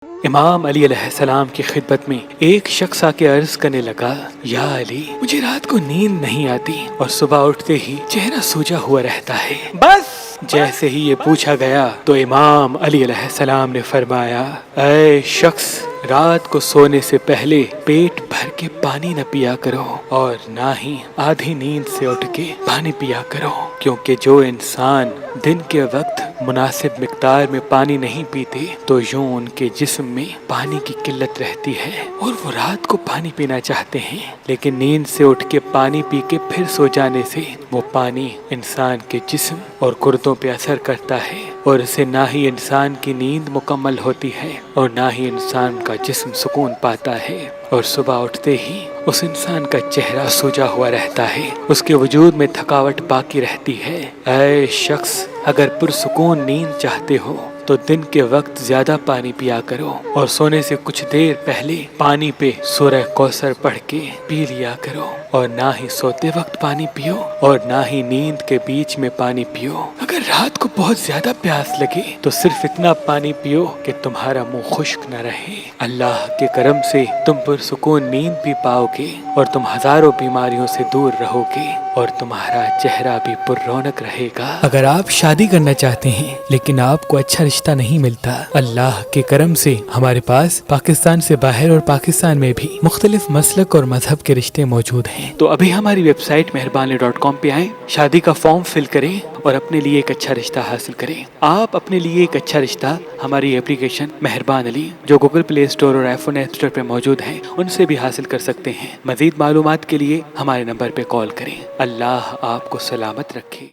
امام علی علیہ السلام کی خدمت میں ایک شخص آ کے عرض کرنے لگا، یا علی، مجھے رات کو نیند نہیں آتی اور صبح اٹھتے ہی چہرہ سوجا ہوا رہتا ہے۔ بس جیسے ہی یہ پوچھا گیا تو امام علی علیہ السلام نے فرمایا، اے شخص، رات کو سونے سے پہلے پیٹ بھر کے پانی نہ پیا کرو اور نہ ہی آدھی نیند سے اٹھ کے پانی پیا کرو، کیونکہ جو انسان دن کے وقت مناسب مقدار میں پانی نہیں پیتے تو یوں ان کے جسم میں پانی کی قلت رہتی ہے اور وہ رات کو پانی پینا چاہتے ہیں، لیکن نیند سے اٹھ کے پانی پی کے پھر سو جانے سے وہ پانی انسان کے جسم اور گردوں پہ اثر کرتا ہے اور اسے نہ ہی انسان کی نیند مکمل ہوتی ہے اور نہ ہی انسان کا جسم سکون پاتا ہے، اور صبح اٹھتے ہی اس انسان کا چہرہ سوجا ہوا رہتا ہے، اس کے وجود میں تھکاوٹ باقی رہتی ہے۔ اے شخص، اگر پرسکون نیند چاہتے ہو تو دن کے وقت زیادہ پانی پیا کرو اور سونے سے کچھ دیر پہلے پانی پہ سورہ کوثر پڑھ کے پی لیا کرو، اور نہ ہی سوتے وقت پانی پیو اور نہ ہی نیند کے بیچ میں پانی پیو۔ اگر رات کو بہت زیادہ پیاس لگے تو صرف اتنا پانی پیو کہ تمہارا منہ خشک نہ رہے۔ اللہ کے کرم سے تم پرسکون نیند بھی پاؤ گے اور تم ہزاروں بیماریوں سے دور رہو گے اور تمہارا چہرہ بھی پر رونق رہے گا۔ اگر آپ شادی کرنا چاہتے ہیں لیکن آپ کو اچھا رشتہ نہیں ملتا، اللہ کے کرم سے ہمارے پاس پاکستان سے باہر اور پاکستان میں بھی مختلف مسلک اور مذہب کے رشتے موجود ہیں، تو ابھی ہماری ویب سائٹ مہربانی.com پہ آئیں، شادی کا فارم فل کریں اور اپنے لیے ایک اچھا رشتہ حاصل کریں۔ آپ اپنے لیے ایک اچھا رشتہ ہماری اپلیکیشن مہربان علی جو گوگل پلے اسٹور اور آئی فون ایپ اسٹور پہ موجود ہے ان سے بھی حاصل کر سکتے ہیں۔ مزید معلومات کے لیے ہمارے نمبر پہ کال کریں۔ اللہ آپ کو سلامت رکھے۔